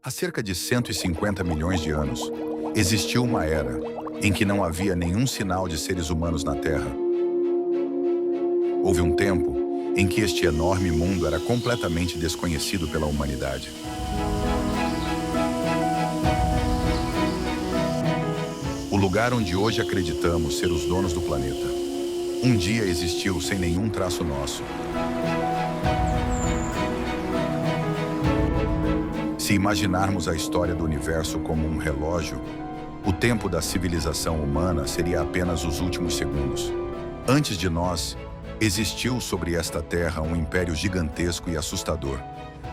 Há cerca de 150 milhões de anos, existiu uma era em que não havia nenhum sinal de seres humanos na Terra. Houve um tempo em que este enorme mundo era completamente desconhecido pela humanidade. O lugar onde hoje acreditamos ser os donos do planeta, um dia existiu sem nenhum traço nosso. Se imaginarmos a história do universo como um relógio, o tempo da civilização humana seria apenas os últimos segundos. Antes de nós, existiu sobre esta terra um império gigantesco e assustador,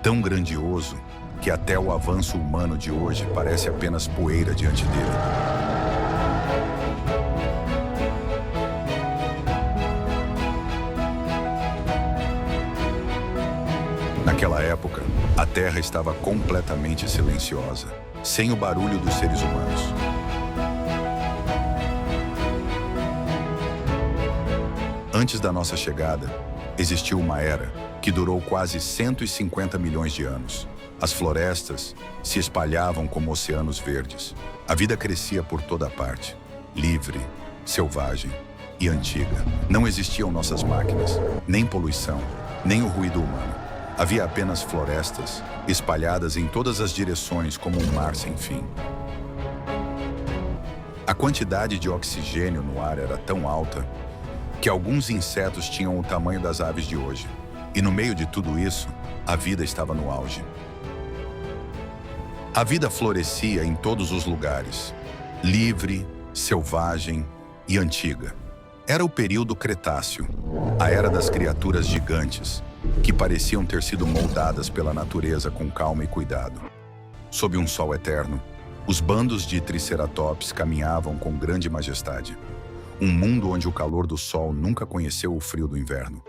tão grandioso que até o avanço humano de hoje parece apenas poeira diante dele. Naquela época, a Terra estava completamente silenciosa, sem o barulho dos seres humanos. Antes da nossa chegada, existiu uma era que durou quase 150 milhões de anos. As florestas se espalhavam como oceanos verdes. A vida crescia por toda parte, livre, selvagem e antiga. Não existiam nossas máquinas, nem poluição, nem o ruído humano. Havia apenas florestas, espalhadas em todas as direções como um mar sem fim. A quantidade de oxigênio no ar era tão alta que alguns insetos tinham o tamanho das aves de hoje. E no meio de tudo isso, a vida estava no auge. A vida florescia em todos os lugares, livre, selvagem e antiga. Era o período Cretáceo, a era das criaturas gigantes, que pareciam ter sido moldadas pela natureza com calma e cuidado. Sob um sol eterno, os bandos de triceratops caminhavam com grande majestade. Um mundo onde o calor do sol nunca conheceu o frio do inverno.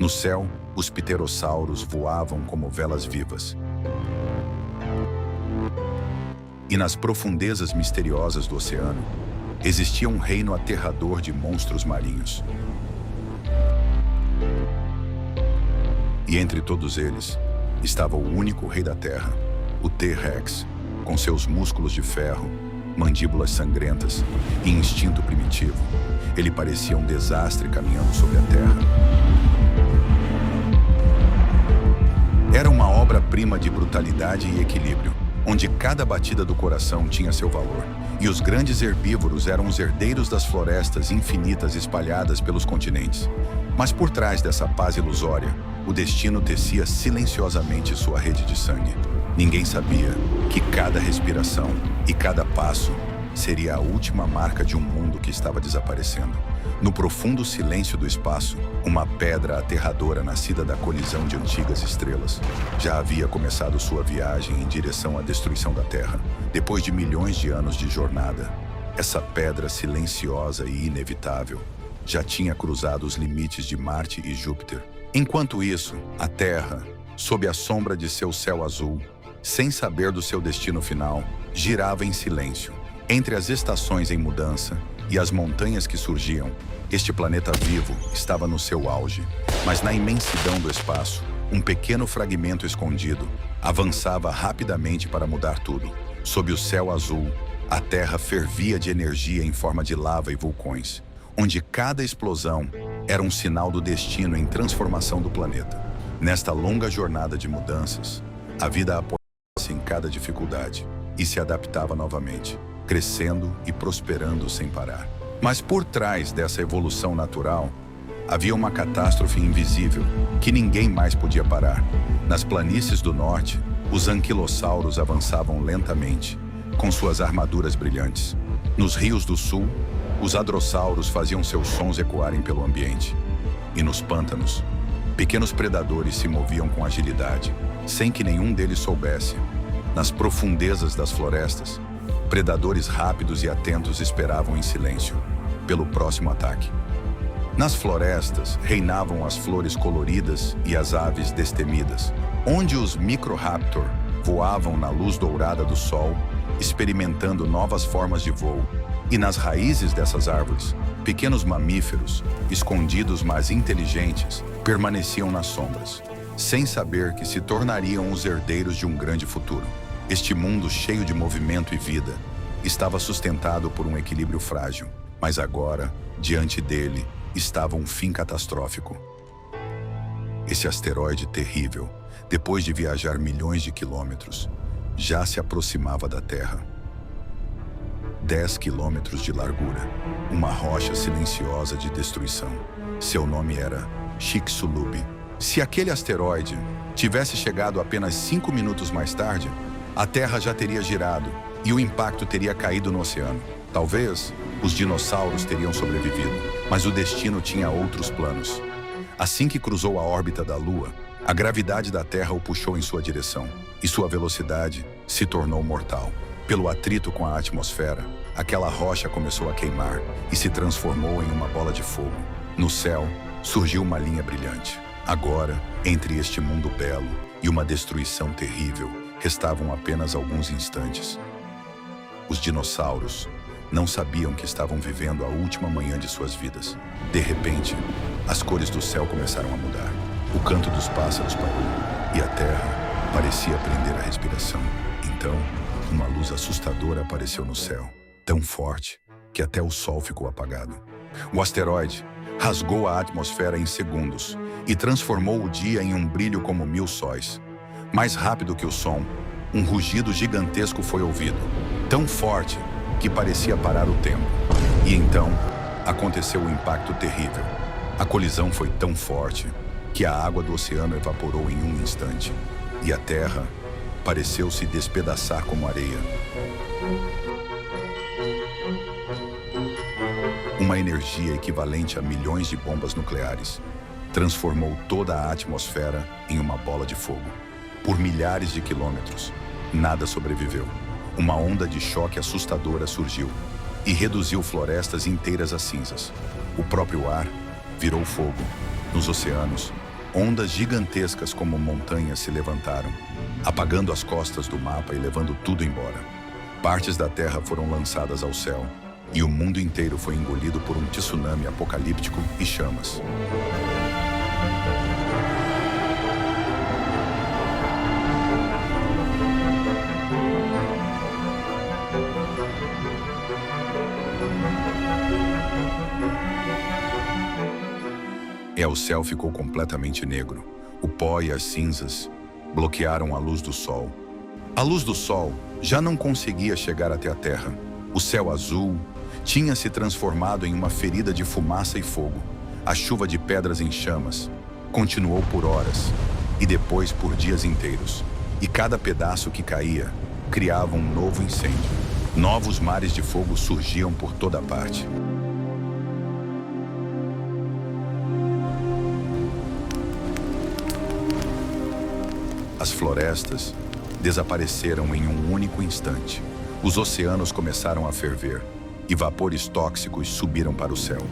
No céu, os pterossauros voavam como velas vivas. E nas profundezas misteriosas do oceano, existia um reino aterrador de monstros marinhos. E entre todos eles, estava o único rei da Terra, o T-Rex, com seus músculos de ferro, mandíbulas sangrentas e instinto primitivo. Ele parecia um desastre caminhando sobre a Terra. Era uma obra-prima de brutalidade e equilíbrio, onde cada batida do coração tinha seu valor. E os grandes herbívoros eram os herdeiros das florestas infinitas espalhadas pelos continentes. Mas por trás dessa paz ilusória, o destino tecia silenciosamente sua rede de sangue. Ninguém sabia que cada respiração e cada passo seria a última marca de um mundo que estava desaparecendo. No profundo silêncio do espaço, uma pedra aterradora nascida da colisão de antigas estrelas já havia começado sua viagem em direção à destruição da Terra. Depois de milhões de anos de jornada, essa pedra silenciosa e inevitável já tinha cruzado os limites de Marte e Júpiter. Enquanto isso, a Terra, sob a sombra de seu céu azul, sem saber do seu destino final, girava em silêncio. Entre as estações em mudança e as montanhas que surgiam, este planeta vivo estava no seu auge. Mas na imensidão do espaço, um pequeno fragmento escondido avançava rapidamente para mudar tudo. Sob o céu azul, a Terra fervia de energia em forma de lava e vulcões, onde cada explosão era um sinal do destino em transformação do planeta. Nesta longa jornada de mudanças, a vida apoiava-se em cada dificuldade e se adaptava novamente, crescendo e prosperando sem parar. Mas por trás dessa evolução natural, havia uma catástrofe invisível que ninguém mais podia parar. Nas planícies do norte, os anquilossauros avançavam lentamente, com suas armaduras brilhantes. Nos rios do sul, os hadrossauros faziam seus sons ecoarem pelo ambiente. E nos pântanos, pequenos predadores se moviam com agilidade, sem que nenhum deles soubesse. Nas profundezas das florestas, predadores rápidos e atentos esperavam em silêncio pelo próximo ataque. Nas florestas reinavam as flores coloridas e as aves destemidas, onde os Microraptor voavam na luz dourada do sol, experimentando novas formas de voo. E nas raízes dessas árvores, Pequenos mamíferos, escondidos mas inteligentes, permaneciam nas sombras, sem saber que se tornariam os herdeiros de um grande futuro. Este mundo cheio de movimento e vida estava sustentado por um equilíbrio frágil, mas agora, diante dele, estava um fim catastrófico. Esse asteroide terrível, depois de viajar milhões de quilômetros, já se aproximava da Terra. 10 quilômetros de largura, uma rocha silenciosa de destruição. Seu nome era Chicxulub. Se aquele asteroide tivesse chegado apenas 5 minutos mais tarde, a Terra já teria girado e o impacto teria caído no oceano. Talvez os dinossauros teriam sobrevivido, mas o destino tinha outros planos. Assim que cruzou a órbita da Lua, a gravidade da Terra o puxou em sua direção, e sua velocidade se tornou mortal. Pelo atrito com a atmosfera, aquela rocha começou a queimar e se transformou em uma bola de fogo. No céu, surgiu uma linha brilhante. Agora, entre este mundo belo e uma destruição terrível, restavam apenas alguns instantes. Os dinossauros não sabiam que estavam vivendo a última manhã de suas vidas. De repente, as cores do céu começaram a mudar. O canto dos pássaros parou e a Terra parecia prender a respiração. Então, uma luz assustadora apareceu no céu, tão forte que até o sol ficou apagado. O asteroide rasgou a atmosfera em segundos e transformou o dia em um brilho como 1000 sóis. Mais rápido que o som, um rugido gigantesco foi ouvido, tão forte que parecia parar o tempo. E então, aconteceu o impacto terrível. A colisão foi tão forte que a água do oceano evaporou em um instante, e a Terra pareceu se despedaçar como areia. Uma energia equivalente a milhões de bombas nucleares transformou toda a atmosfera em uma bola de fogo. Por milhares de quilômetros, nada sobreviveu. Uma onda de choque assustadora surgiu e reduziu florestas inteiras a cinzas. O próprio ar virou fogo. Nos oceanos, ondas gigantescas como montanhas se levantaram, apagando as costas do mapa e levando tudo embora. Partes da Terra foram lançadas ao céu e o mundo inteiro foi engolido por um tsunami apocalíptico e chamas. O céu ficou completamente negro. O pó e as cinzas bloquearam a luz do sol. A luz do sol já não conseguia chegar até a Terra. O céu azul tinha se transformado em uma ferida de fumaça e fogo. A chuva de pedras em chamas continuou por horas e depois por dias inteiros. E cada pedaço que caía criava um novo incêndio. Novos mares de fogo surgiam por toda parte. As florestas desapareceram em um único instante. Os oceanos começaram a ferver e vapores tóxicos subiram para o céu.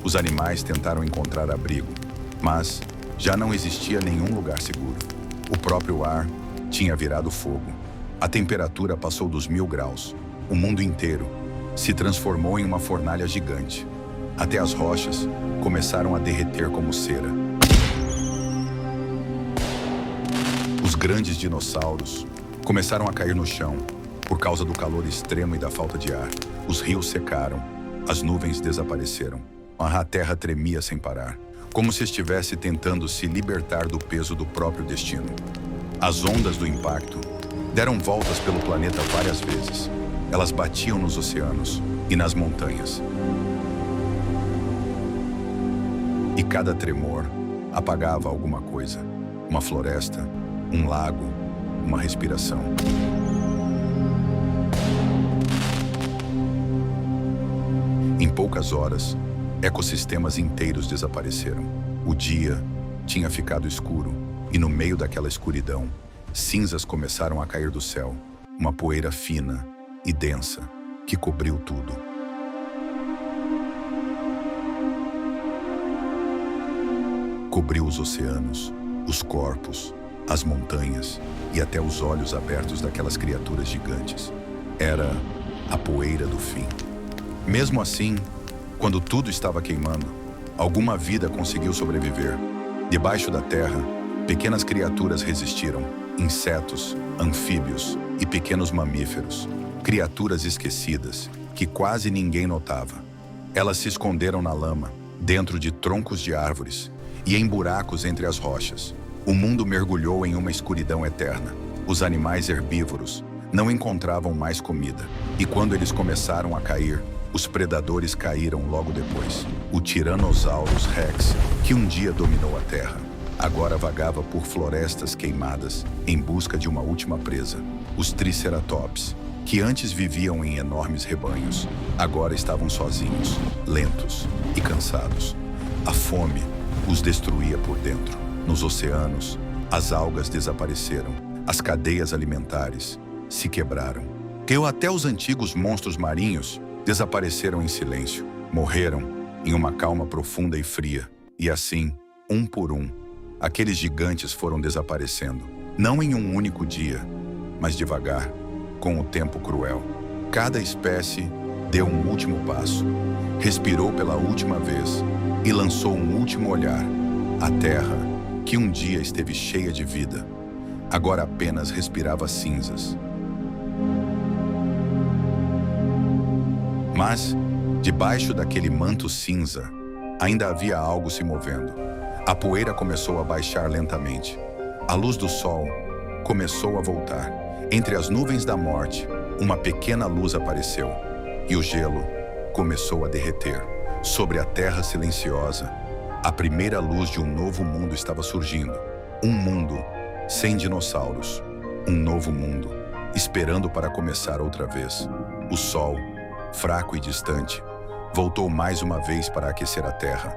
Os animais tentaram encontrar abrigo, mas já não existia nenhum lugar seguro. O próprio ar tinha virado fogo. A temperatura passou dos 1000 graus. O mundo inteiro se transformou em uma fornalha gigante. Até as rochas começaram a derreter como cera. Os grandes dinossauros começaram a cair no chão por causa do calor extremo e da falta de ar. Os rios secaram, as nuvens desapareceram. A terra tremia sem parar, como se estivesse tentando se libertar do peso do próprio destino. As ondas do impacto deram voltas pelo planeta várias vezes. Elas batiam nos oceanos e nas montanhas. E cada tremor apagava alguma coisa. Uma floresta, um lago, uma respiração. Em poucas horas, ecossistemas inteiros desapareceram. O dia tinha ficado escuro e no meio daquela escuridão, cinzas começaram a cair do céu, uma poeira fina e densa que cobriu tudo. Cobriu os oceanos, os corpos, as montanhas e até os olhos abertos daquelas criaturas gigantes. Era a poeira do fim. Mesmo assim, Quando tudo estava queimando, alguma vida conseguiu sobreviver. Debaixo da terra, pequenas criaturas resistiram: insetos, anfíbios e pequenos mamíferos. Criaturas esquecidas, que quase ninguém notava. Elas se esconderam na lama, dentro de troncos de árvores e em buracos entre as rochas. O mundo mergulhou em uma escuridão eterna. Os animais herbívoros não encontravam mais comida. E quando eles começaram a cair, os predadores caíram logo depois. O Tyrannosaurus Rex, que um dia dominou a Terra, agora vagava por florestas queimadas em busca de uma última presa. Os Triceratops, que antes viviam em enormes rebanhos, agora estavam sozinhos, lentos e cansados. A fome os destruía por dentro. Nos oceanos, as algas desapareceram. As cadeias alimentares se quebraram. Até os antigos monstros marinhos desapareceram em silêncio. Morreram em uma calma profunda e fria. E assim, um por um, aqueles gigantes foram desaparecendo. Não em um único dia, mas devagar, com o tempo cruel. Cada espécie deu um último passo, respirou pela última vez e lançou um último olhar. A terra, que um dia esteve cheia de vida, agora apenas respirava cinzas. Mas, debaixo daquele manto cinza, ainda havia algo se movendo. A poeira começou a baixar lentamente. A luz do sol começou a voltar. Entre as nuvens da morte, uma pequena luz apareceu, e o gelo começou a derreter. Sobre a terra silenciosa, a primeira luz de um novo mundo estava surgindo. Um mundo sem dinossauros. Um novo mundo, esperando para começar outra vez. O sol, fraco e distante, voltou mais uma vez para aquecer a terra.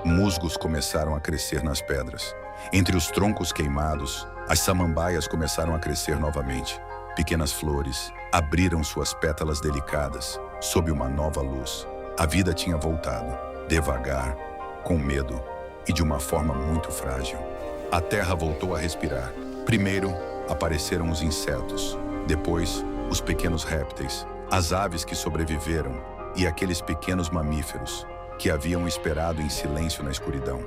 Musgos começaram a crescer nas pedras. Entre os troncos queimados, as samambaias começaram a crescer novamente. Pequenas flores abriram suas pétalas delicadas sob uma nova luz. A vida tinha voltado, devagar, com medo e de uma forma muito frágil. A terra voltou a respirar. Primeiro, apareceram os insetos. Depois, os pequenos répteis, as aves que sobreviveram e aqueles pequenos mamíferos que haviam esperado em silêncio na escuridão.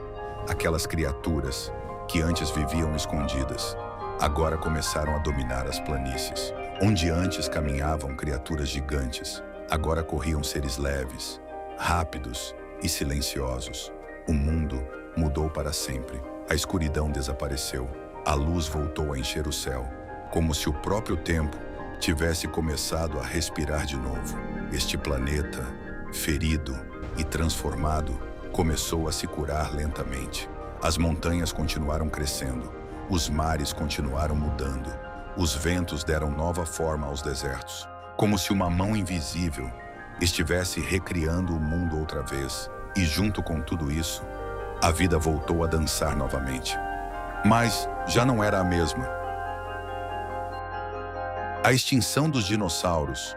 Aquelas criaturas que antes viviam escondidas, agora começaram a dominar as planícies. Onde antes caminhavam criaturas gigantes, agora corriam seres leves, rápidos e silenciosos. O mundo mudou para sempre. A escuridão desapareceu. A luz voltou a encher o céu, como se o próprio tempo tivesse começado a respirar de novo. Este planeta, ferido e transformado, começou a se curar lentamente. As montanhas continuaram crescendo, os mares continuaram mudando, os ventos deram nova forma aos desertos, como se uma mão invisível estivesse recriando o mundo outra vez. E junto com tudo isso, a vida voltou a dançar novamente. Mas já não era a mesma. A extinção dos dinossauros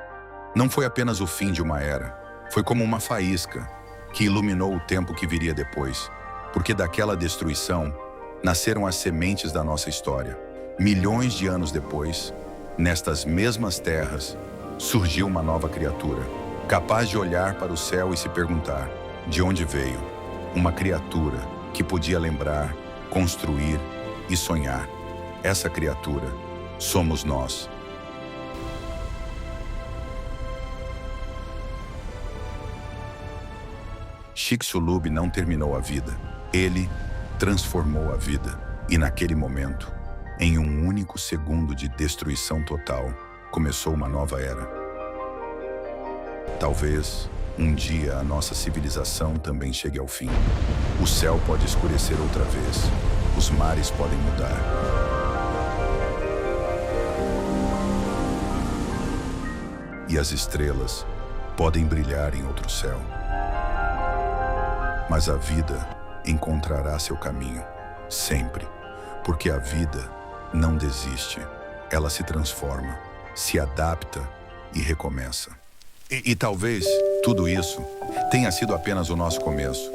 não foi apenas o fim de uma era, foi como uma faísca que iluminou o tempo que viria depois, porque daquela destruição nasceram as sementes da nossa história. Milhões de anos depois, nestas mesmas terras, surgiu uma nova criatura, capaz de olhar para o céu e se perguntar de onde veio. Uma criatura que podia lembrar, construir e sonhar. Essa criatura somos nós. Chicxulub não terminou a vida. Ele transformou a vida. E naquele momento, em um único segundo de destruição total, começou uma nova era. Talvez, um dia, a nossa civilização também chegue ao fim. O céu pode escurecer outra vez. Os mares podem mudar. E as estrelas podem brilhar em outro céu. Mas a vida encontrará seu caminho, sempre. Porque a vida não desiste. Ela se transforma, se adapta e recomeça. E talvez tudo isso tenha sido apenas o nosso começo.